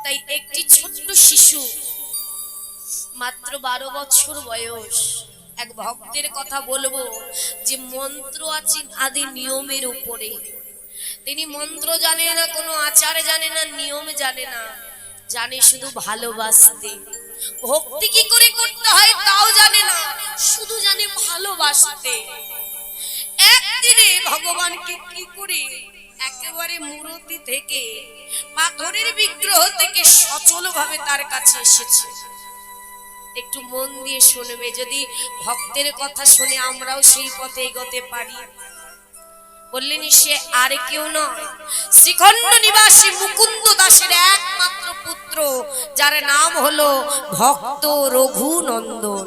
তাই একটি ছোট্ট শিশু মাত্র 12 বছর বয়স এক ভক্তের কথা বলবো যে মন্ত্র আছে আদি নিয়মের উপরে। তিনি মন্ত্র জানে না, কোনো আচার জানে না, নিয়ম জানে না, জানে শুধু ভালোবাসতে। ভক্তি কি করে করতে হয় তাও জানে না, শুধু জানে ভালোবাসতে। একদিনে ভগবানকে কি করে একেবারে মূর্তি থেকে পাথরের বিগ্রহ থেকে সচল ভাবে তার কাছে এসেছে। একটু মন দিয়ে শুনবে, যদি ভক্তের কথা শুনে আমরাও সেই পথে এগোতে পারি। বললেন সে আর কেউ নয়, শ্রীখণ্ড নিবাসী মুকুন্দ দাসের একমাত্র পুত্র, যার নাম হলো ভক্ত রঘুনন্দন।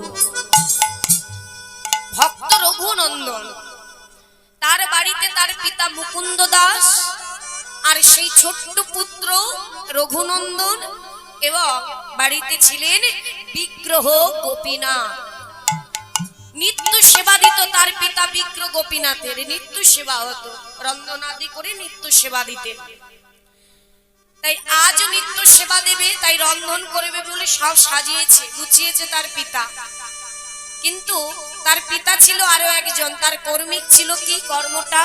ভক্ত রঘুনন্দন, তার বাড়িতে তার পিতা মুকুন্দ দাস আর সেই ছোট্ট পুত্র রঘুনন্দন, এবং বাড়িতে ছিলেন বিগ্রহ গোপীনাথ। নিত্য সেবা দিত তার পিতা বিগ্রহ গোপীনাথের, নিত্য সেবা হতো, রন্ধনাদি করে নিত্য সেবা দিতেন। তাই আজ নিত্য সেবা দেবে, তাই রন্ধন করবে বলে সব সাজিয়েছে গুছিয়েছে তার পিতা। কিন্তু তার পিতা ছিল আরো একজন, তার কর্মিক ছিল কি কর্মটা?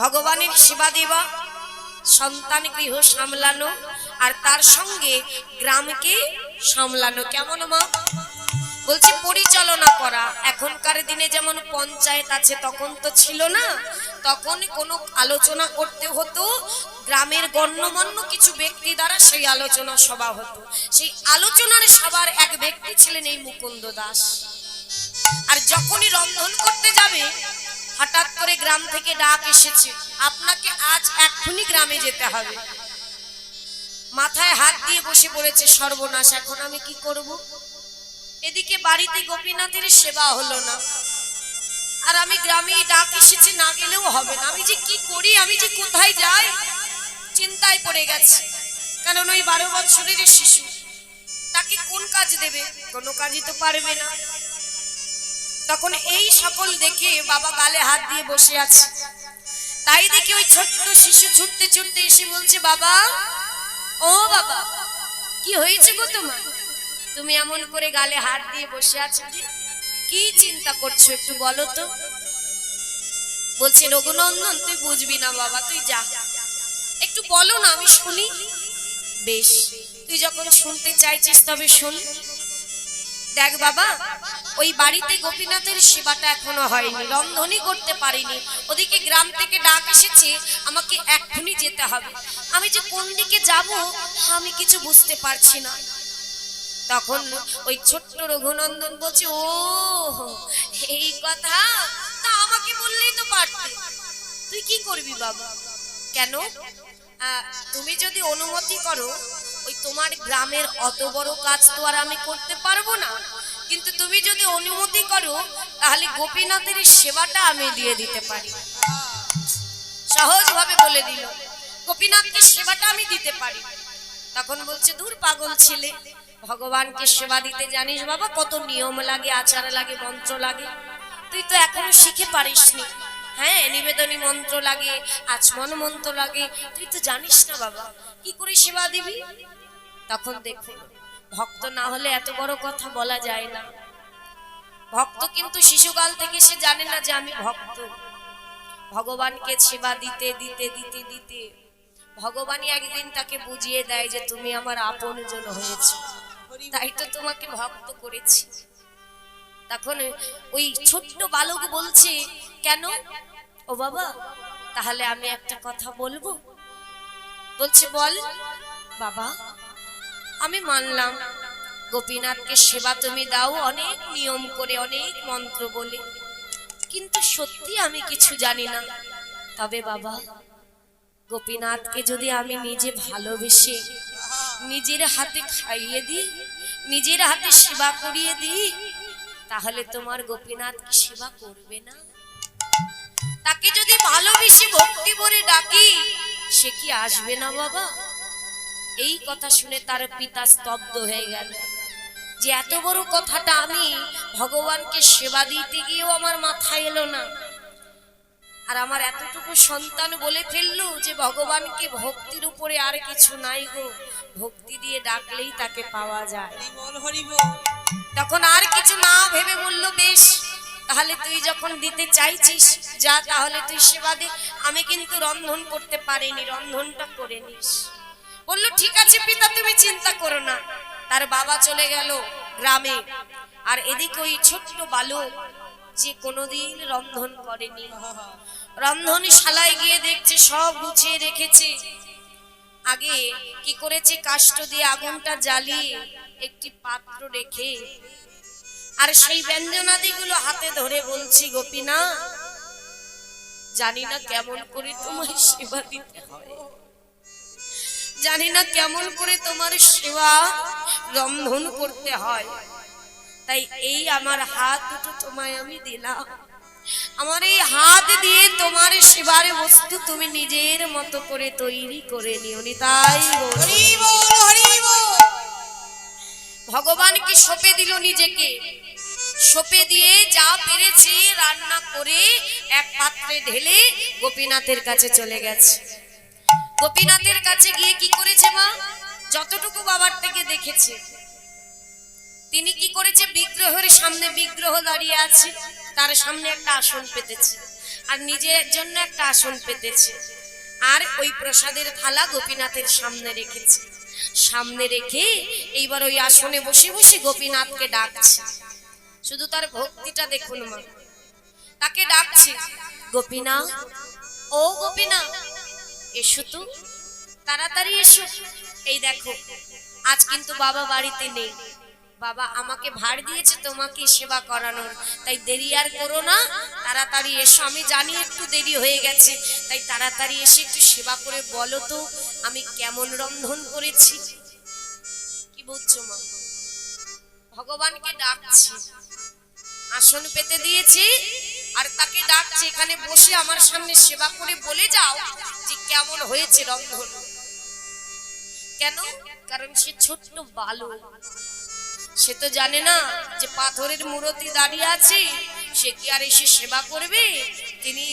ভগবানের সেবা দেওয়া, সন্তান গৃহ সামলানো, আর তার সঙ্গে গ্রামকে সামলানো। কেমন মা? বলছি পরিচালনা করা। এখনকার দিনে যেমন পঞ্চায়েত আছে, তখন তো ছিল না। তখন কোনো আলোচনা করতে হতো, গ্রামের গণ্যমান্য কিছু ব্যক্তি দ্বারা সেই আলোচনা সভা হতো। সেই আলোচনার সবার এক ব্যক্তি ছিলেন এই মুকুন্দ দাস। আর যখনই রন্ধন করতে যাবে, হঠাৎ করে গ্রাম থেকে ডাক এসেছে, আপনাকে আজ এক্ষুনি গ্রামে যেতে হবে। মাথায় হাত দিয়ে বসে পড়েছে, সর্বনাশ, এখন আমি কি করব? এদিকে বাড়িতে গোপীনাথের সেবা হলো না, আর আমি গ্রামে ডাক এসেছি, না গেলেও হবে না। আমি যে কি করি, আমি যে কোথায় যাই, চিন্তায় পড়ে গেছে। কারণ ওই 12 বছরের শিশু, তাকে কোন কাজ দেবে? কোনো কাজই তো পারবে না। তখন এই সকল দেখে বাবা গালে হাত দিয়ে বসে আছে। তাই দেখে ওই ছোট্ট শিশু ছুটতে ছুটতে এসে বলছে, বাবা, ও বাবা, কি হয়েছে গো তোমার? তুমি এমন করে গালে হাত দিয়ে বসে আছো যে, কি চিন্তা করছো একটু বলো তো। বলছে, রঘুনন্দন, তুই বুঝবি না বাবা, তুই যা, একটু বলো না, আমি শুনি। বেশ, তুই যখন শুনতে চাইছিস তবে শুন। দেখ বাবা, ওই বাড়িতে গোপীনাথের সেবাটা এখনো হয়নি, রন্ধনই করতে পারিনি। ওদিকে গ্রাম থেকে ডাক এসেছে, আমাকে এক্ষুনি যেতে হবে। আমি যে কোন দিকে যাব আমি কিছু বুঝতে পারছি না। তখন ওই ছোট্ট রঘুনন্দন বলছে, ও এই কথা, তা আমাকে বললেই তো পারতে। তুই কি করবি বাবা? কেন? তুমি যদি অনুমতি করো, ওই তোমার গ্রামের অত বড় কাজ তো আর আমি করতে পারবো না, কিন্তু তুমি যদি অনুমতি করো তাহলে গোপীনাথের সেবাটা আমি দিয়ে দিতে পারি। সহজভাবে বলে দিল, গোপীনাথকে সেবাটা আমি দিতে পারি। তখন বলছে, দূর পাগল ছেলে, ভগবানকে সেবা দিতে জানিস বাবা কত নিয়ম লাগে, আচার লাগে, মন্ত্র লাগে? তুই তো এখনো শিখে পারিসনি। হ্যাঁ, নিবেদনী মন্ত্র লাগে, আচমন মন্ত্র লাগে, তুই তো জানিস না বাবা, কি করে সেবা দিবি? তখন দেখুন, ভক্ত না হলে এত বড় কথা বলা যায় না। ভক্ত কিন্তু শিশুকাল থেকে সে জানে না যে আমি ভক্ত। ভগবানকে সেবা দিতে দিতে দিতে দিতে ভগবানই একদিন তাকে বুঝিয়ে দেয় যে তুমি আমার আপনজন হয়েছো, তাই তো তোমাকে ভক্ত করেছি। তখন ওই ছোট্ট বালক বলছে, কেন? ও বাবা, তাহলে আমি একটা কথা বলবো। বলছে, বল বাবা। আমি মানলাম গোপীনাথকে সেবা তুমি দাও অনেক নিয়ম করে, অনেক মন্ত্র বলে, কিন্তু সত্যি আমি কিছু জানি না। তবে বাবা, গোপীনাথকে যদি আমি নিজে ভালোবেসে নিজের হাতে খাইয়ে দিই, নিজের হাতে সেবা করিয়ে দিই, তাহলে তোমার গোপীনাথ কি সেবা করবে না? তাকে যদি ভালোবেসে ভক্তি ভরে ডাকি, সে কি আসবে না বাবা? এই কথা শুনে তার পিতা স্তব্ধ হয়ে গেল, যে এত বড় কথাটা আমি ভগবানকে সেবা দিতে গিয়েও আমার মাথায় এলো না। আর আমার এতটুকু সন্তান বলে ফেললো যে ভগবানকে ভক্তির উপরে আর কিছু নাই গো, ভক্তি দিয়ে ডাকলেই তাকে পাওয়া যায়। তখন আর কিছু না ভেবে বললো বেশ, তাহলে তুই যখন দিতে চাইছিস যা, তাহলে তুই সেবা দে, আমি কিন্তু রন্ধন করতে পারিনি, রন্ধনটা করে নিস। বললো ঠিক আছে পিতা, তুমি চিন্তা করো না। তার বাবা চলে গেল গ্রামে, আর এদিকে ওই ছোট্ট বালক যে কোনোদিন রন্ধন করেনি, রন্ধনশালায় গিয়ে দেখছে সব গুছিয়ে রেখেছে। আগে কি করেছে, কাষ্ঠ দিয়ে আগুনটা জ্বালিয়ে একটি পাত্র রেখে আর সেই ব্যঞ্জনাদিগুলো হাতে ধরে বলছি, গোপীনা জানি না কেমন করে তোমার সেবা দিতে হয়, জানি না কেমন করে তোমার সেবা রন্ধন করতে হয়, তাই এই আমার হাত দুটো তোমায় আমি দিলাম, আমার এই হাত দিয়ে তোমার সেবার বস্তু তুমি নিজের মতো করে তৈরি করে নিও। তাই ভগবানকে সঁপে দিল, নিজেকে সঁপে দিয়ে যা পেরেছে রান্না করে এক পাত্রে ঢেলে গোপীনাথের কাছে চলে গেছে। গোপীনাথের কাছে গিয়ে কি করেছে মা, যতটুকু বাবার থেকে দেখেছে, তিনি কি করেছে, বিগ্রহের সামনে, বিগ্রহ দাঁড়িয়ে আছে, তার সামনে একটা আসন পেতেছে আর নিজের জন্য একটা আসন পেতেছে, আর ওই প্রসাদের থালা গোপীনাথের সামনে রেখেছে। সামনে রেখে এইবার ওই আসনে বসে বসে গোপীনাথকে ডাকছে। শুধু তার ভক্তিটা দেখুন মা, তাকে ডাকছে, গোপীনাথ, ও গোপীনাথ এসো তো, তাড়াতাড়ি এসো। এই দেখো আজ কিন্তু বাবা বাড়িতে নেই, বাবা আমাকে ভার দিয়েছে তোমাকে সেবা করানোর, তাই দেরি আর করো না, তাড়াতাড়ি এসো। আমি জানি একটু দেরি হয়ে গেছে, তাই তাড়াতাড়ি এসে একটু সেবা করে বলো তো আমি কেমন রন্ধন করেছি। কি বলছো মা? ভগবানকে ডাকছি, আসন পেতে দিয়েছি আর তাকে ডাকছি, এখানে বসে আমার সামনে সেবা করে বলে যাও যে কেমন হয়েছে রন্ধন। কেন? কারণ সে ছোট্ট বালক, সে তো জানে না যে পাথরের মূর্তি দাঁড়িয়ে আছে, সে কি আর এসে সেবা করবে? তিনি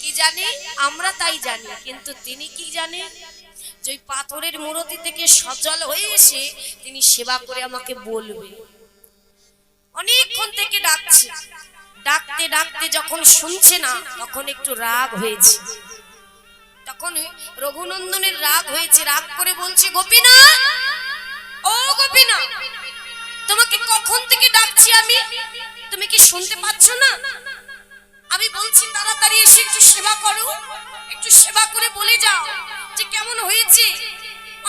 কি জানে? আমরা তাই জানি, কিন্তু তিনি কি জানে যে ওই পাথরের মূর্তি থেকে সচল হয়ে এসে তিনি সেবা করে আমাকে বলবে। অনেকক্ষণ থেকে ডাকছে, ডাকতে ডাকতে যখন শুনছে না তখন একটু রাগ হয়েছে, তখন রঘুনন্দনের রাগ হয়েছে, রাগ করে বলছে, গোপীনাথ, ও গোপীনাথ তোমাকে কখন থেকে ডাকছি আমি, তুমি কি শুনতে পাচ্ছ না? আমি বলছি তাড়াতাড়ি এসে একটু সেবা করো, একটু সেবা করে বলে যাও যে কেমন হয়েছে,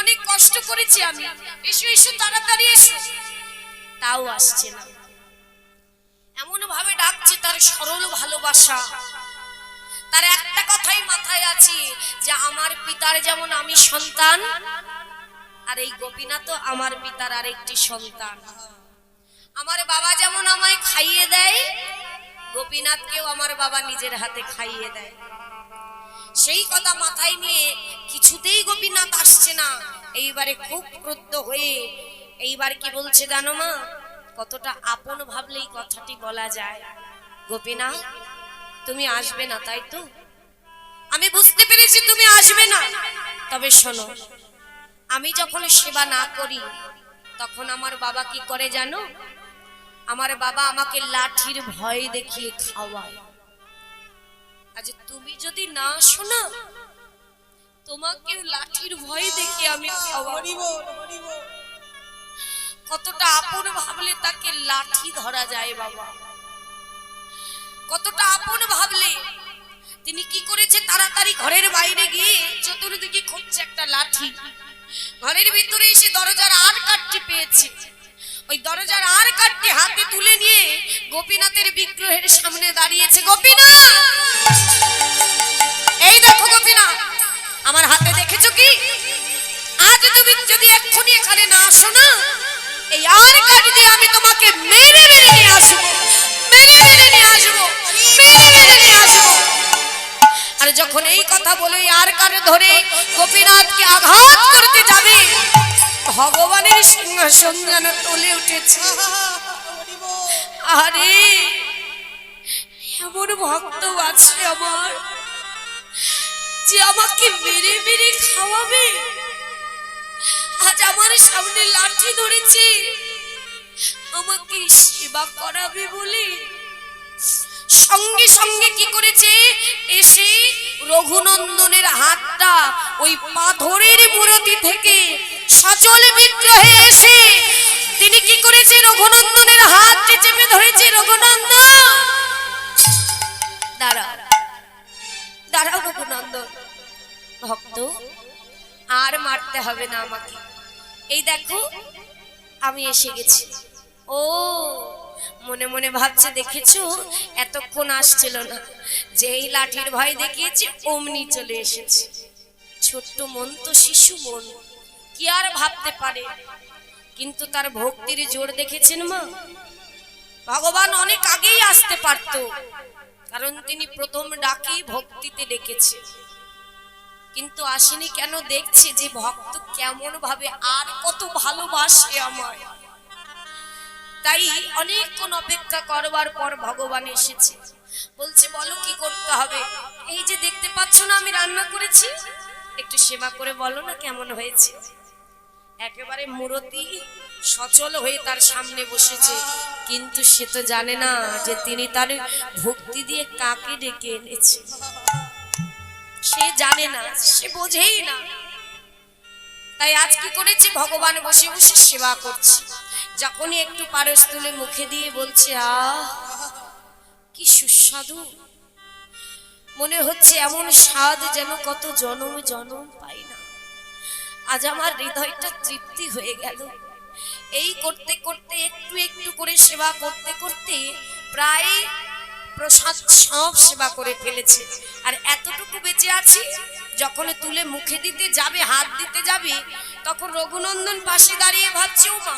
অনেক কষ্ট করেছি আমি, এসো এসো তাড়াতাড়ি এসো। তাও আসছে না, এমন ভাবে ডাকছে তার সরল ভালোবাসা, তার একটা কথাই মাথায় আছে যে আমার পিতার যেমন আমি সন্তান, আর এই গোপীনাথ আমার পিতার আরেকটি সন্তান। আমার বাবা যেমন আমায় খাইয়ে দেয়, গোপীনাথকেও আমার বাবা নিজের হাতে খাইয়ে দেয়। সেই কথা মাথায় নিয়ে কিছুতেই গোপীনাথ আসছে না। এইবারে খুব ক্রুদ্ধ হয়ে এইবার কি বলছে জানো মা? কতটা আপন ভাবলেই কথাটি বলা যায়। গোপীনাথ তুমি আসবে না তাই তো? আমি বুঝতে পেরেছি তুমি আসবে না, তবে শোনো, আমি যখন সেবা না করি তখন আমার বাবা কি করে জানো? আমার বাবা আমাকে লাঠির ভয় দেখিয়ে খাওয়ায়। আজ তুমি যদি না শোনো, তোমাকেও লাঠির ভয় দেখিয়ে আমি খাওয়াবো। কতটা আপন ভাবলে তাকে লাঠি ধরা যায় বাবা, কতটা আপন ভাবলে। তিনি কি করেছে, তাড়াতাড়ি ঘরের বাইরে গিয়ে চতুর্দিকে খুঁজছে একটা লাঠি, ঘরের ভিতরে এসে দরজার আর কাঠটি পেয়েছে, ওই দরজার আর কাঠটি হাতে তুলে নিয়ে গোপীনাথের বিগ্রহের সামনে দাঁড়িয়েছে। গোপীনাথ, এই দেখো গোপীনাথ, আমার হাতে দেখেছো কি? আজ তুমি যদি এক্ষুনি এখানে না আসো না, এই আর কাঠ দিয়ে আমি তোমাকে মেরে মেরে নিয়ে আসবো, মেরে মেরে নিয়ে আসবো, মেরে মেরে নিয়ে আসবো। আর যখন এই কথা বলে আর কানে ধরে গোপীনাথকে আঘাত করতে যাবে, ভগবানের সিংহাসন যেন টলে উঠেছে। আরে এমন ভক্ত আছে আমার, যে আমাকে মেরে মেরে খাওয়াবে, আজ আমার সামনে লাঠি ধরেছে আমাকে সেবা করাবে বলে সঙ্গে সঙ্গে কি করেছে, এসে রঘুনন্দনের হাতটা ওই পাথরের মূর্তি থেকে সচল বিগ্রহে এসে তিনি কি করেছে, রঘুনন্দনের হাতটি চেপে ধরেছে। রঘুনন্দন দাঁড়াও, দাঁড়াও রঘুনন্দন, ভক্ত আর মারতে হবে না আমাকে, এই দেখো আমি এসে গেছি। ও মনে মনে ভাবছে, দেখেছো এতক্ষণ আসছিল না, যেই লাঠির ভয় দেখিয়েছে অমনি চলে এসেছে। ছোট্ট মন তো, শিশু মন, কি আর ভাবতে পারে, কিন্তু তার ভক্তির জোর দেখেছেন মা, ভগবান অনেক আগেই আসতে পারত, কারণ তিনি প্রথম ডাকেই ভক্তিতে ডেকেছে, কিন্তু আসেনি কেন, দেখছে যে ভক্ত কেমন ভাবে আর কত ভালোবাসে আমায়। তাই অনেকক্ষণ অপেক্ষা করবার পর ভগবান এসেছে, বলছে বলো কি করতে হবে। এই যে দেখতে পাচ্ছ না আমি রান্না করেছি, একটু সেবা করে বলো না কেমন হয়েছে। একেবারে মূর্তি সচল হয়ে তার সামনে বসেছে, কিন্তু সে তো জানে না যে তিনি তার ভক্তি দিয়ে কাকে ডেকে এনেছে, সে জানে না, সে বোঝেই না। তাই আজ কি করেছে, ভগবান বসে বসে সেবা করছে, যখনই একটু পারস তুলে মুখে দিয়ে বলছে আহ কি সুস্বাদু, মনে হচ্ছে এমন স্বাদ যেন কত জনম জনম পাই না, আজ আমার হৃদয়টা তৃপ্তি হয়ে গেল। এই করতে করতে একটু একটু করে সেবা করতে করতে প্রায় প্রসাদ সব সেবা করে ফেলেছে, আর এতটুকু বেঁচে আছি। যখন তুলে মুখে দিতে যাবে, হাত দিতে যাবে, তখন রঘুনন্দন পাশে দাঁড়িয়ে ভাবছে, ও মা,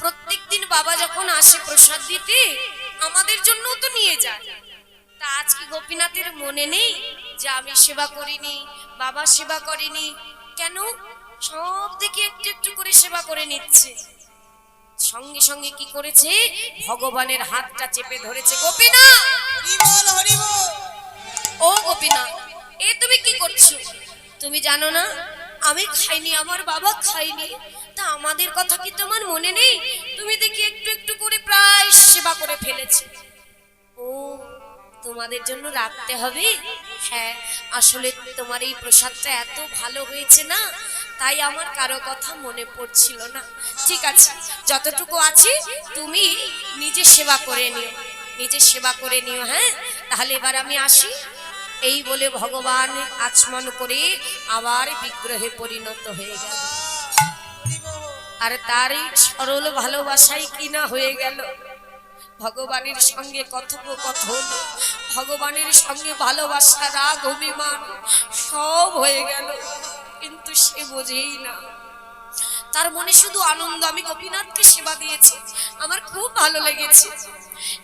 প্রত্যেকদিন বাবা যখন আসে প্রসাদ দিতে আমাদের জন্য তো নিয়ে যায়, তা আজ কি গোপীনাথের মনে নেই যে আমি সেবা করিনি, বাবা সেবা করেনি, কেন সব দেখি একটু একটু করে সেবা করে নিচ্ছে। সঙ্গে সঙ্গে কি করেছে, ভগবানের হাতটা চেপে ধরেছে। গোপীনাথ, ও গোপীনাথ, এ তুমি কি করছো? তুমি জানো না আমি খাইনি, আমার বাবা খাইনি, তা আমাদের কথা কি তোমার মনে নেই? তুমি দেখি একটু একটু করে প্রায় সেবা করে ফেলেছে। ও তোমাদের জন্য রাখতে হবে? হ্যাঁ, আসলে তোমার এই প্রসাদটা এত ভালো হয়েছে না, তাই আমার কারো কথা মনে পড়ছিল না। ঠিক আছে, যতটুকু আছে তুমি নিজে সেবা করে নিও, নিজে সেবা করে নিও। হ্যাঁ, তাহলে এবার আমি আসি। এই বলে ভগবান আচমন করে আবার বিগ্রহে পরিণত হয়ে গেল, আর তারই সরল ভালোবাসাই কিনা হয়ে গেল ভগবানের সঙ্গে কথোপকথন, ভগবানের সঙ্গে ভালোবাসা, রাগ, অভিমান সব হয়ে গেল, কিন্তু সে বোঝেই না। তার মনে শুধু আনন্দ, আমি গোপীনাথকে সেবা দিয়েছি, আমার খুব ভালো লেগেছে।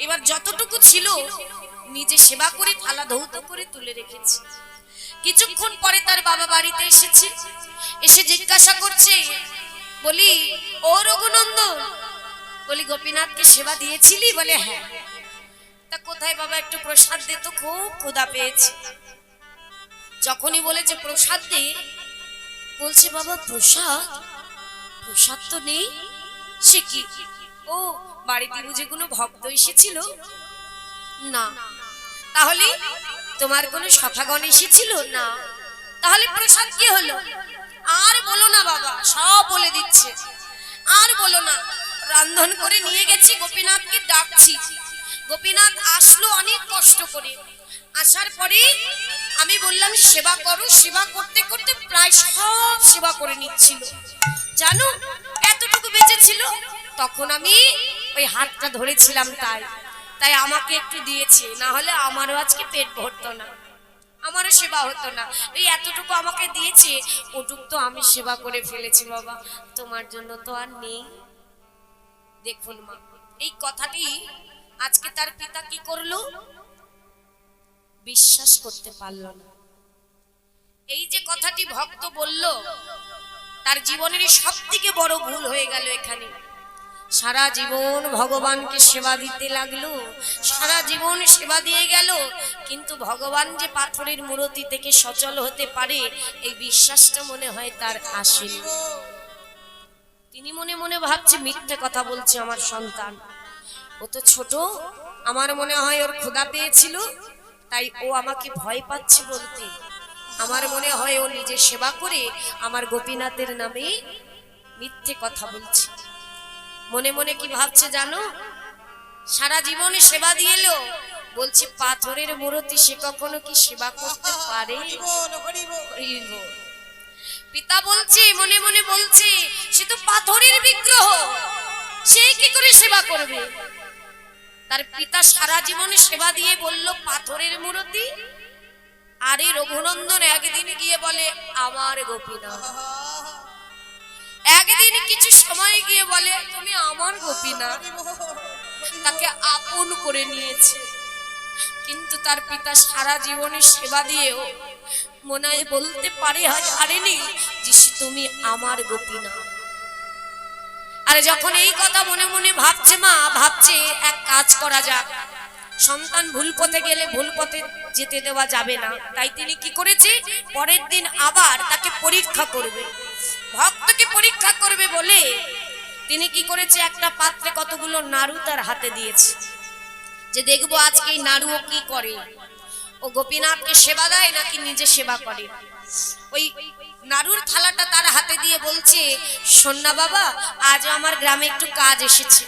এবার যতটুকু ছিল নিজে সেবা করে থালা ধৌত করে তুলে রেখেছে। কিছুক্ষণ পরে তার বাবা বাড়িতে এসেছে, এসে জিজ্ঞাসা করছে, বলি ও রঘুনন্দন, বলি গোপীনাথকে সেবা দিয়েছিলি? বলে হ্যাঁ। তা কোথায় বাবা, একটু প্রসাদ দে তো, খুব ক্ষুধা পেয়েছে। যখনই বলেছে প্রসাদ দে, বলছে বাবা প্রসাদ, প্রসাদ তো নেই। সে কি, ও বাড়িতে বুঝে কোনো ভক্ত এসেছিল? না। তাহলে তোমার কোনো সখাগণ এসেছিল? না। তাহলে প্রসাদ কি হলো? আর বলো না বাবা, সব বলে দিচ্ছে, আর বলো না। রান্ধন করে নিয়ে গেছি, গোপীনাথকে ডাকছি, গোপীনাথ আসলো অনেক কষ্ট করে। আসার পরে আমি বললাম সেবা করো, সেবা করতে করতে প্রায় সব সেবা করে নিচ্ছিল। জানো এতটুকু বেঁচে ছিল, তখন আমি ওই হাতটা ধরেছিলাম, তাই আমাকে একটু দিয়েছে, না হলে আমারও আজকে পেট ভরতো না, আমারও সেবা হতো না। এই এতটুকু আমাকে দিয়েছে, ওটুক তো আমি সেবা করে ফেলেছি বাবা, তোমার জন্য তো আর নেই। দেখুন মা, এই কথাটি আজকে তার পিতা কি করলো, বিশ্বাস করতে পারলো না। এই যে কথাটি ভক্ত বলল, তার জীবনের সব থেকে বড় ভুল হয়ে গেল এখানে। সারা জীবন ভগবানকে সেবা দিতে লাগলো, সারা জীবন সেবা দিয়ে গেল, কিন্তু ভগবান যে পাথরের মূর্তি থেকে সচল হতে পারে এই বিশ্বাসটা মনে হয় তার আসেনি। তিনি মনে মনে ভাবছে মিথ্যে কথা বলছে আমার সন্তান, ও তো ছোট, আমার মনে হয় ওর ক্ষুধা পেয়েছিল তাই ও আমাকে ভয় পাচ্ছে বলতে, আমার মনে হয় ও নিজে সেবা করে আমার গোপীনাথের নামে মিথ্যে কথা বলছে। মনে মনে কি ভাবছে জানো, সারা জীবনে সেবা দিয়ে এলো, বলছে পাথরের মূর্তি সে কখনো কি সেবা করতে পারে? পিতা বলছে, মনে মনে বলছে সে তো পাথরের বিগ্রহ, সে কি করে সেবা করবে? তার পিতা সারা জীবনে সেবা দিয়ে বলল পাথরের মূর্তি। আরে রঘুনন্দন একদিন গিয়ে বলে আমার গোপীনাথ, একদিন কিছু সময় গিয়ে বলে তুমি আমার গোপীনাথ, তাকে আপন করে নিয়েছে। কিন্তু তার পিতা সারা জীবনে সেবা দিয়েও মনে হয় বলতে পারেনি যে তুমি আমার গোপীনাথ। আর যখন এই কথা মনে মনে ভাবছে মা, ভাবছে এক কাজ করা যাক, সন্তান ভুল পথে গেলে ভুল পথে যেতে দেওয়া যাবে না, তাই তিনি কি করেছে পরের দিন আবার তাকে পরীক্ষা করবে, ভক্তকে পরীক্ষা করবে বলে তিনি কি করেছে একটা পাত্রে কতগুলো নাড়ু তার হাতে দিয়েছে, যে দেখবো আজকে এই নাড়ু কি করে, ও গোপীনাথকে সেবা দেয় নাকি নিজে সেবা করে। ওই নাড়ুর থালাটা তার হাতে দিয়ে বলছে শোন না বাবা, আজ আমার গ্রামে একটু কাজ এসেছে,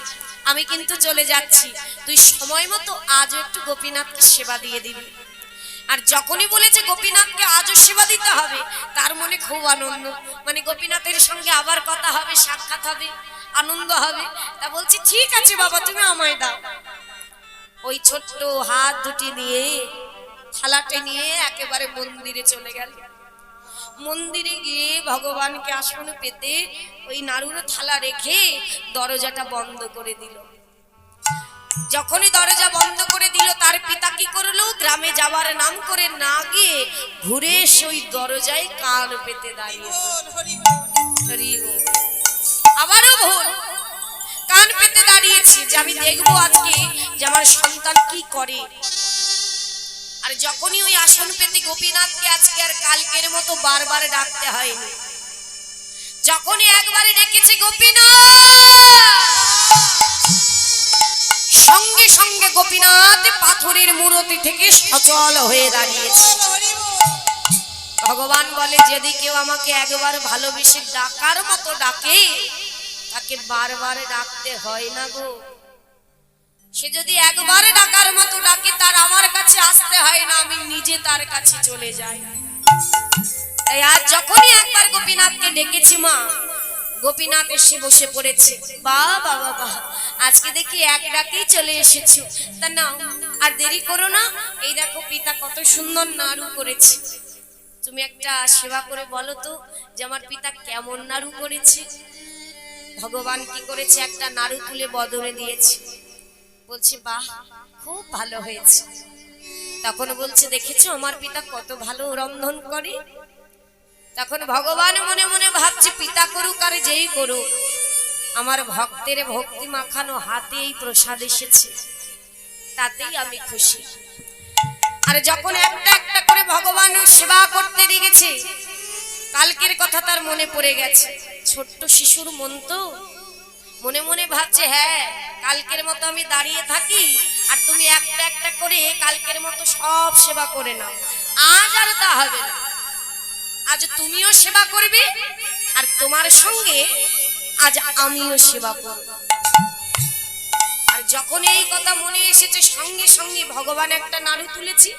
আমি কিন্তু চলে যাচ্ছি, তুই সময় মতো আজও একটু গোপীনাথকে সেবা দিয়ে দিবি। আর যখনই বলেছে গোপীনাথকে আজও সেবা দিতে হবে, তার মনে খুব আনন্দ, মানে গোপীনাথের সঙ্গে আবার কথা হবে, সাক্ষাৎ হবে, আনন্দ হবে। তা বলছি ঠিক আছে বাবা, তুমি আমায় দাও। ওই ছোট্ট হাত দুটি নিয়ে থালাটা নিয়ে একেবারে মন্দিরে চলে গেল। মন্দিরে গিয়ে ভগবানকে আসন পেতে ওই নাড়ুর থালা রেখে দরজাটা বন্ধ করে দিল। যখনই দরজা বন্ধ করে দিল, তার পিতা কি করলো, গ্রামে যাওয়ার নাম করে না গিয়ে ঘুরে এসে ওই দরজায় কান পেতে দাঁড়িয়ে, আবারও ভুল, কান পেতে দাঁড়িয়েছি যে আমি দেখবো আজকে যে আমার সন্তান কি করে। আর যখনই ওই আসন পেতে গোপীনাথকে আজকে আর কালকের মতো বারবার ডাকতে হয়নি, যখনই একবারে ডেকেছে গোপীনাথ, সঙ্গে সঙ্গে গোপীনাথ পাথরের মূর্তি থেকে সচল হয়ে দাঁড়িয়েছে। ভগবান বলে যদি কেউ আমাকে একবার ভালোবেসে ডাকার মতো ডাকে, তাকে বারবার ডাকতে হয় না গো। সে যদি একবার ডাকার মতো ডাকে, তার আমার কাছে আসতে হয় না, আমি নিজে তার কাছে চলে যাই। তাই আজ যখনই একবার গোপীনাথকে ডেকেছি মা, গোপীনাথ এসে বসে পড়েছে। বাবা বাবা, আজকে দেখি এক ডাকেই চলে এসেছো, তা নাও আর দেরি করো না, এই দেখো পিতা কত সুন্দর নাড়ু করেছে, তুমি একটা সেবা করে বলো তো যে আমার পিতা কেমন নাড়ু করেছে। ভগবান কি করেছে, একটা নাড়ু তুলে বদনে দিয়েছে, বলছে বাহ খুব ভালো হয়েছে। তখন বলছে দেখেছো আমার পিতা কত ভালো রন্ধন করে। তখন ভগবান মনে মনে ভাবছে পিতা করুক আর যেই করুক, আমার ভক্তের ভক্তি মাখানো হাতেই প্রসাদ এসেছে, তাতেই আমি খুশি। আর যখন একটা একটা করে ভগবান সেবা করতে লেগেছে, কালকের কথা তার মনে পড়ে গেছে। ছোট্ট শিশুর মন তো, মনে মনে ভাবছে হ্যাঁ কালকের মতো আমি দাঁড়িয়ে থাকি আর তুমি একটা একটা করে কালকের মতো সব সেবা করে নাও। আজ আর তা হবে না, আজ তুমিও সেবা করবে আর তোমার সঙ্গে আজ আমিও সেবা করব। আর যখন এই কথা মনে এসেছে, সঙ্গে সঙ্গে ভগবান একটা নাড়ু তুলেছি,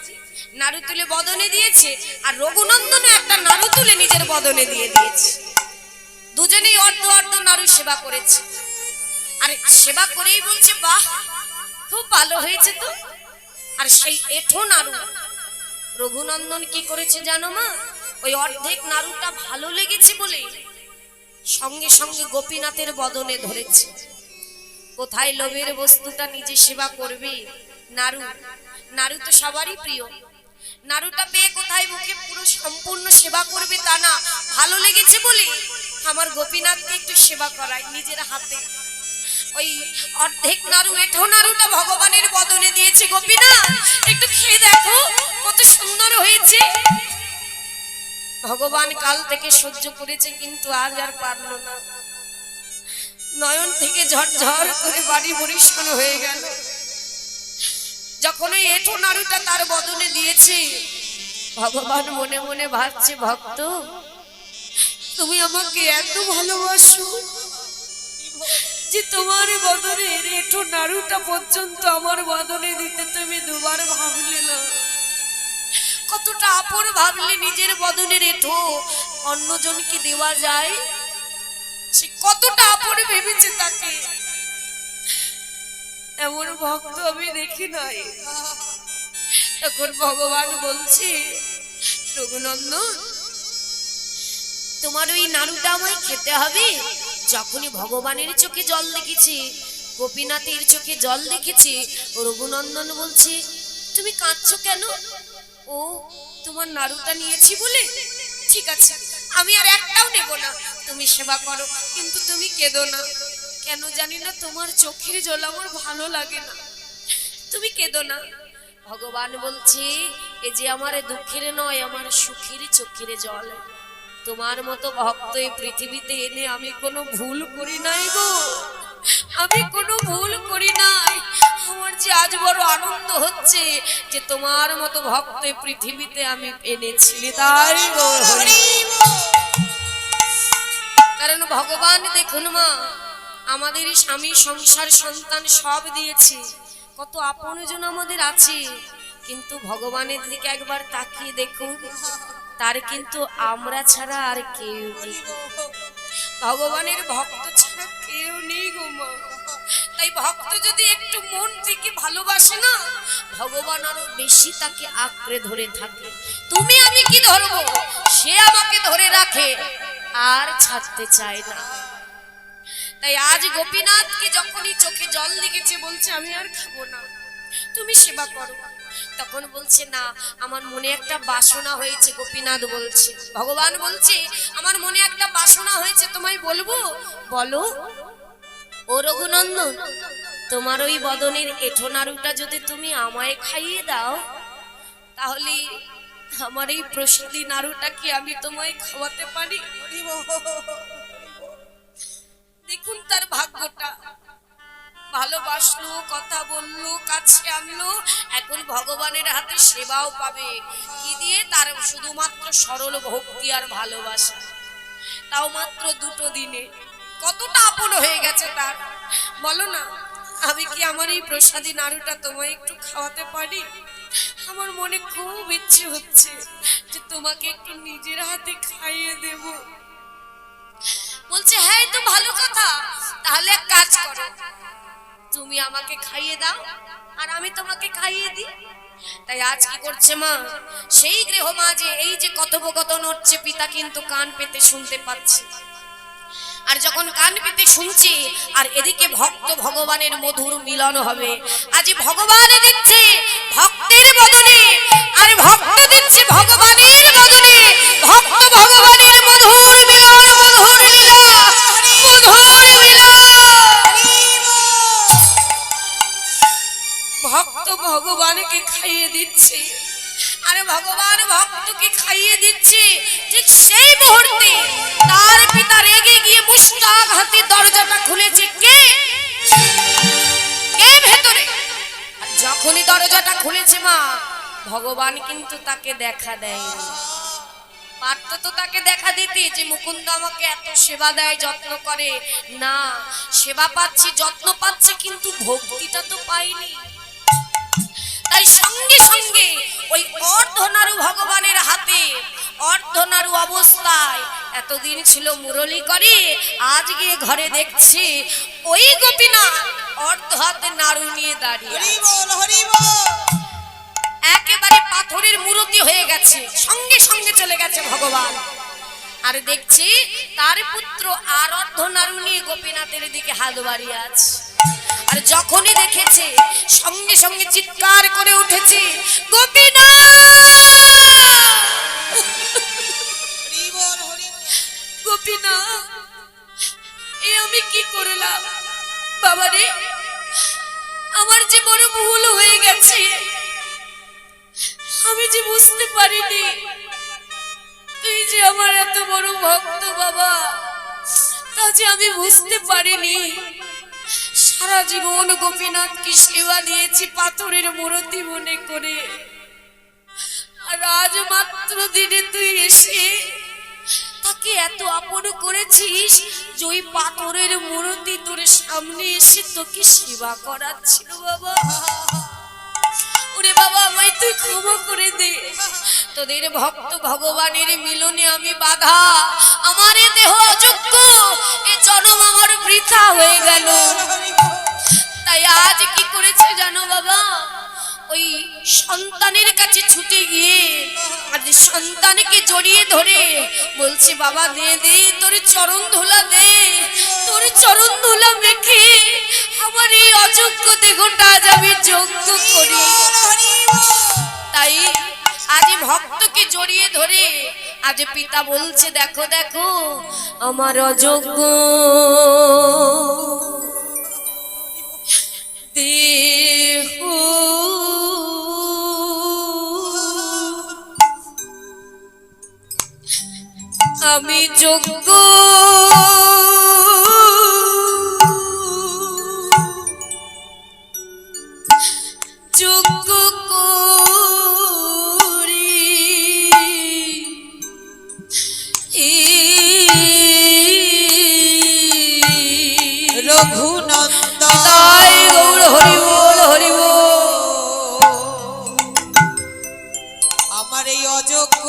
নাড়ু তুলে বদনে দিয়েছে, আর রঘুনন্দনও একটা নাড়ু তুলে নিজের বদনে দিয়ে দিয়েছে। দুজনেই অর্ধ অর্ধ নাড়ু সেবা করেছে। আর সেবা করেই বলছে বাহ খুব ভালো হয়েছে তো। আর সেই এঠো নাড়ু রঘুনন্দন কি করেছে জানো মা, ওই অর্ধেক নাড়ুটা ভালো লেগেছে বলে সঙ্গে সঙ্গে গোপীনাথের বদনে ধরেছে। কোথায় লোভের বস্তুটা নিজে সেবা করবে, নাড়ু, নাড়ু তো সবারই প্রিয়, নাড়ুটা পেয়ে কোথায় মুখে পুরো সম্পূর্ণ সেবা করবে তা না, ভালো লেগেছে বলে আমার গোপীনাথকে একটু সেবা করায় নিজের হাতে। ওই অর্ধেক নাড়ু এঠো নাড়ুটা ভগবানের বদনে দিয়েছে গোপীনা, একটু খেয়ে দেখো কত সুন্দর হয়েছে। ভগবান কাল থেকে সহ্য করেছে কিন্তু আজ আর পারল না, নয়ন থেকে ঝরঝর করে বাড়ি বরিশন হয়ে গেল। যখন ওই এঠো নাড়ুটা তার বদনে দিয়েছে, ভগবান মনে মনে ভাবছে, ভক্ত তুমি আমাকে এত ভালোবাসো যে তোমার বদনে এঠো নাড়ুটা পর্যন্ত আমার বদনে দিতে তুমি দুবার ভাবলে না। কতটা আপন ভাবলে নিজের বদনের এঠো অন্যজনকে দেওয়া যায়, সে কতটা আপন ভেবেছে তাকে। এমন ভক্ত আমি দেখি নাই। তখন ভগবান বলছে, রঘুনন্দন তোমার ওই নাড়ুটা আমায় খেতে হবে। যখনই ভগবানের চোখে জল দেখেছি, গোপীনাথের চোখে জল দেখেছি, রঘুনন্দন বলছে, তুমি কাঁদছো কেন? ও তোমার নাড়ুটা নিয়েছি বলে? ঠিক আছে, আমি আর একটাও নেব না, তুমি সেবা করো, কিন্তু তুমি কেঁদো না। কেন জানি না তোমার চোখের জল আমার ভালো লাগে না, তুমি কেঁদো না। ভগবান বলছে, এ যে আমার দুঃখের নয়, আমার সুখের চোখের জল। তোমার মতো ভক্ত এই পৃথিবীতে এনে আমি কোনো ভুল করি নাই গো, আমি কোনো ভুল করি নাই। আমার যে আজ বড় আনন্দ হচ্ছে যে তোমার মতো ভক্ত এই পৃথিবীতে আমি এনেছি, তাই গো। কারণ ভগবান দেখুন মা, আমাদের স্বামী সংসার সন্তান সব দিয়েছে, কত আপনজন আমাদের আছে, কিন্তু ভগবানের দিকে একবার তাকিয়ে দেখুন, তার কিন্তু আমরা ছাড়া আর কেউ নেই, ভগবানের ভক্ত ছাড়া কেউ নেই গো মা। তাই ভক্ত যদি একটু মন থেকে ভালোবাসে না, ভগবান আরো বেশি তাকে আঁকড়ে ধরে থাকে। তুমি আমি কি ধরবো, সে আমাকে ধরে রাখে আর ছাড়তে চায় না। তাই আজ গোপীনাথকে যখনই চোখে জল লেগেছে, বলছে আমি আর খাবো না, তুমি সেবা করো। তখন বলছে, না আমার মনে একটা বাসনা হয়েছে। গোপীনাথ বলছে, ভগবান বলছে, আমার মনে একটা বাসনা হয়েছে, তোমায় বলবো? বলো। ও রঘুনন্দন, তোমার ওই বদনের এঠো নাড়ুটা যদি তুমি আমায় খাইয়ে দাও, তাহলে আমার এই প্রসাদী নাড়ুটা কি আমি তোমায় খাওয়াতে পারি? দেখুন তার ভাগ্যটা, ভালোবাসলো, কথা বললো, কাছে আনলো, এখন ভগবানের হাতে সেবাও পাবে। কি দিয়ে? তার শুধুমাত্র সরল ভক্তি আর ভালোবাসা, তাও মাত্র 2 দিনে কতটা আপন হয়ে গেছে তার। বলো না, আমি কি আমার এই প্রসাদী নাড়ুটা তোমায় একটু খাওয়াতে পারি? আমার মনে খুব ইচ্ছে হচ্ছে যে তোমাকে একটু নিজের হাতে খাইয়ে দেব। বলছে, হ্যাঁ তো ভালো কথা, তাহলে এক কাজ করো, তুমি আমাকে খাইয়ে দাও আর আমি তোমাকে খাইয়ে দিই। তাই আজ কি করছে মা, সেই গৃহ মাঝে এই যে কথোপকথন হচ্ছে, পিতা কিন্তু কান পেতে শুনতে পাচ্ছে। আর যখন কান পেতে শুনছি, আর এদিকে ভক্ত ভগবানের মধুর মিলন হবে। আজ ভগবান দিচ্ছে ভক্তের বদনে, আর ভক্ত দিচ্ছে ভগবানের বদনে। ভক্ত ভগবানের মধুর মিলন, মধুর লীলা, মধুর মিলন। ভক্ত ভগবানকে খাইয়ে দিচ্ছে, আরে ভগবান ভক্তকে খাইয়ে দিচ্ছে। ঠিক সেই মুহূর্তে তার পিতা রেগে গিয়ে মুষ্টাঘাতে দরজাটা খুলেছে। কে কে ভেতরে? আর যখনই দরজাটা খুলেছে মা, ভগবান কিন্তু তাকে দেখা দেয়নি। পারত তো তাকে দেখা দিতে যে মুকুন্দ আমাকে এত সেবা দেয়, যত্ন করে। না, সেবা পাচ্ছি, যত্ন পাচ্ছে, কিন্তু ভক্তিটা তো পাইনি। তাই সঙ্গে সঙ্গে ওই অর্ধনারু ভগবানের হাতে, অর্ধনারু অবস্থায় এতদিন ছিল মুরলি করে, আজ গিয়ে ঘরে দেখছি ওই গোপীনাথ অর্ধ হাতে নাড়ু নিয়ে দাঁড়িয়ে, একেবারে পাথরের মূর্তি হয়ে গেছে। সঙ্গে সঙ্গে চলে গেছে ভগবান, আর দেখছি তার পুত্র আর অর্ধ নাড়ু নিয়ে গোপীনাথের দিকে হাত বাড়িয়ে আছে। আর যখনই দেখেছে, সঙ্গে সঙ্গে চিৎকার করে উঠেছে, গোপীনাথ, গোপীনাথ, এ আমি কি করলাম? বাবা রে, আমার যে বড় ভুল হয়ে গেছে, আমি যে বুঝতে পারিনি তুই যে আমার এত বড় ভক্ত বাবা, তা যে আমি বুঝতে পারিনি। সারা জীবন গোপীনাথকে সেবা দিয়েছি পাথরের মূর্তি মনে করে, আর আজ মাত্র দিনে তুই এসে তাকে এত আপন করেছিস যে ওই পাথরের মূর্তি তোর সামনে এসে তোকে সেবা করাচ্ছিল বাবা। ওরে বাবা, আমায় তুই ক্ষমা করে দে। তোদের ভক্ত ভগবানের মিলনে আমি বাধা, আমার এ দেহ অযোগ্য, এ জন্ম আমার বৃথা হয়ে গেল। তাই আজ কি করেছে জানো বাবা, ওই সন্তানের কাছে ছুটে গিয়ে আজ সন্তানকে জড়িয়ে ধরে বলছে বাবা দে দে তোর চরণ ধুলা দে, তোর চরণ ধুলা মেখে আমার এই অযোগ্য দেহটা আজ আমি যোগ্য করি। তাই আজ ভক্তকে জড়িয়ে ধরে আজ পিতা বলছে দেখো দেখো আমার অযোগ্য দেহ আমি যোগ্য যোগ্য করি রঘুনন্দন তাই গৌর হরি বল হরি বল। আমার এই অযোগ্য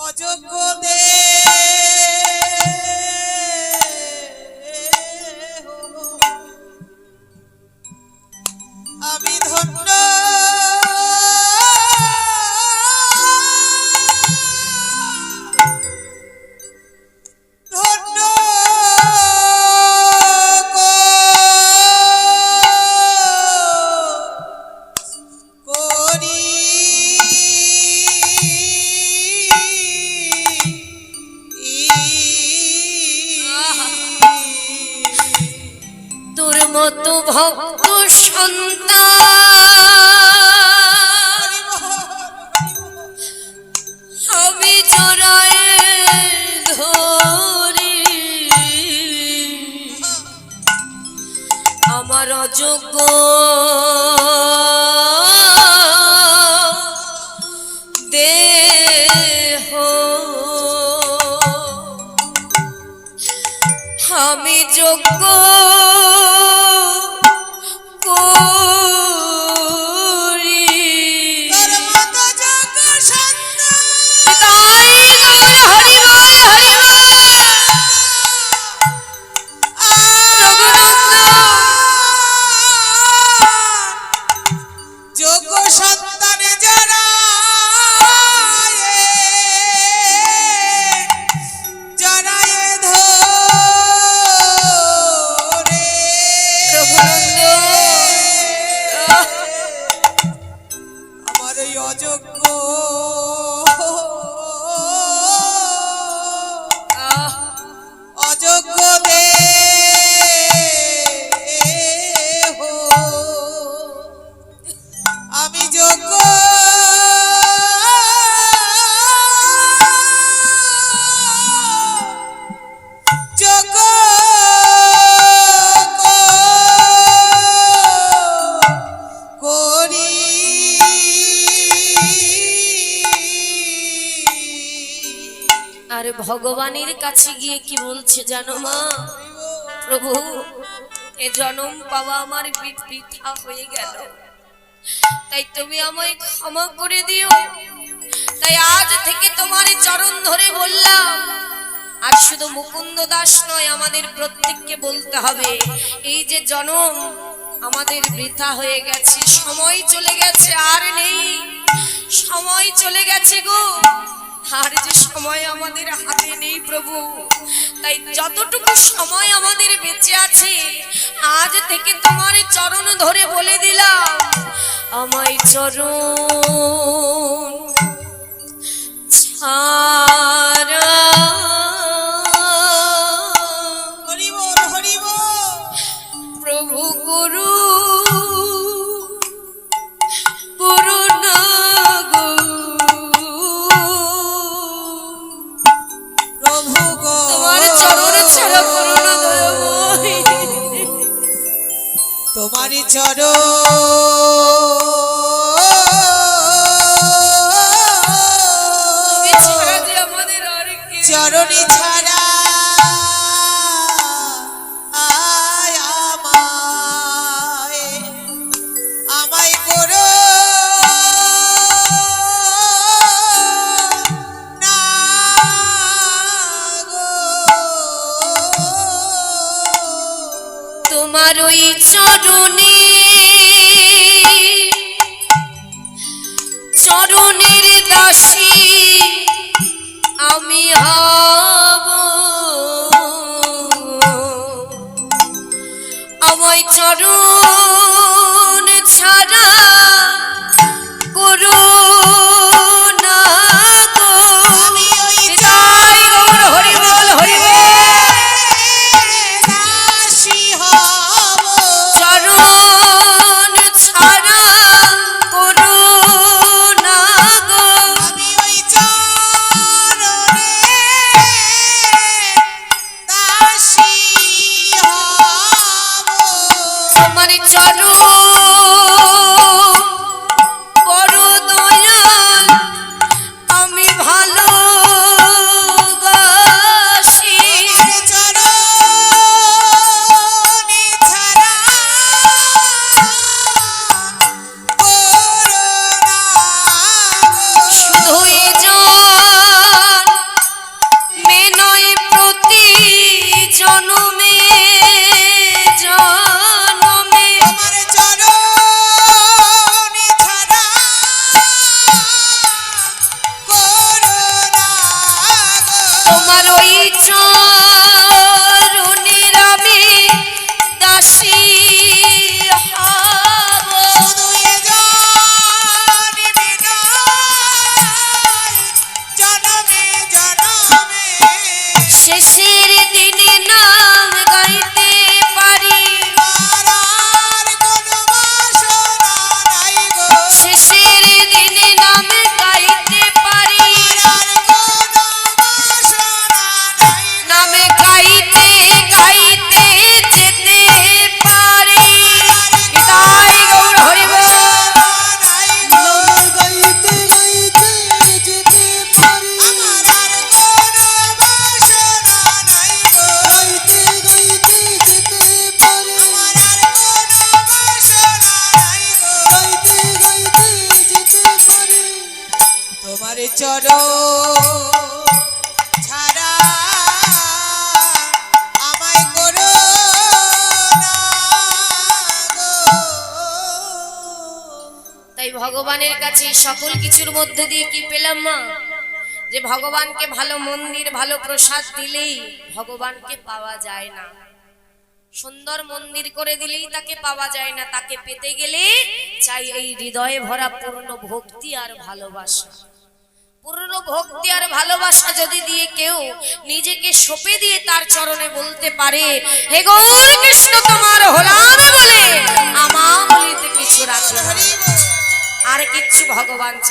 অযোগ্য আমি ধন্য ধন্য করি তোর মতো ভক্ত সন্তান আমি জড়ায় ধরি, আমার অযোগ্য দেহ আমি যোগ্য করি। তোর মতো যোগ্য সন্তান তাই গৌর হরি বল হরি বল। যোগ্য সন্তানে জড়ায়ে ধরে আমার এই অযোগ্য অযোগ্য দেহ আমি যোগ্য যোগ্য করি আর ভগবানের কাছে গিয়ে কি বলছে জানো মা, প্রভু এ জন্ম পাওয়া আমার বৃথা হয়ে গেল, তাই তুমি আমায় ক্ষমা করে দিও। তাই আজ থেকে তোমার চরণ ধরে বললাম, আর শুধু মুকুন্দ দাস নয় আমাদের প্রত্যেককে বলতে হবে এই যে জন্ম আমাদের বৃথা হয়ে গেছে, সময় চলে গেছে আর নেই, সময় চলে গেছে গো, আর যে সময় আমাদের হাতে নেই প্রভু। তাই যতটুকু সময় আমাদের বেঁচে আছে আজ থেকে তোমার চরণ ধরে বলে দিলাম আমায় চরণ ছাড়া হরি বল হরি বল। প্রভু গুরু করুণা গো প্রভু গো তোমার চরণ ছাড়া করুণা দয়াময় তোমারি তুমি ছাড়া যে আমাদের আর কেউ চরণী ছাড়া আয় আমায় আমায় করো না গো। তোমার ওই চরণে চরণের দাসী আমি হব আমায় চরণ ছাড়া করুণা গো আমি ওই জয় গৌর হরি বল হরি বল দাসী হব চরণ ছাড়া করুণা গো আমি ওই চরণে দাসী হব তোমার চরণ বড় দয়াল আমি ভালোবাসি আমার চরণে ছাড়া করুণা গো। শুধুই জান মে নয় প্রতি জনমে জনমে আমার চরণে ছাড়া করুণা গো। তোমার ওই চরণের আমি দাসী হব শুধু এ জন্মে নয়, জনমে জনমে শেষের দিনে নাম গাইতে পারি আর কোনো বাসনা নাই গো। শেষের দিনে নাম গাইতে পারি আর কোনো বাসনা নাই গো। নামে গাইতে গাইতে যেতে পারি হৃদয় গৌর হরি বল নাই গো। আমার আর কোনো বাসনা নাই গো। আমার আর কোনো বাসনা নাই গো। তোমার চরণ ছাড়া আমায় করো না গো। তাই ভগবানের কাছে সকল কিছুর মধ্যে দিয়ে কি পেলাম মা যে ভগবানকে ভালো মন্দির ভালো প্রসাদ দিলেই ভগবানকে পাওয়া যায় না সুন্দর মন্দির করে দিলেই তাকে পাওয়া যায় না তাকে পেতে গেলে চাই এই হৃদয়ে ভরা পূর্ণ ভক্তি আর ভালোবাসা পূর্ণ ভক্তি আর ভালোবাসা যদি দিয়ে কেউ নিজেকে সঁপে দিয়ে তার চরণে বলতে পারে হে গৌর কৃষ্ণ তোমার হলাম বলে আমা বলিতে কিছু রাখে না। আর কিচ্ছু ভগবান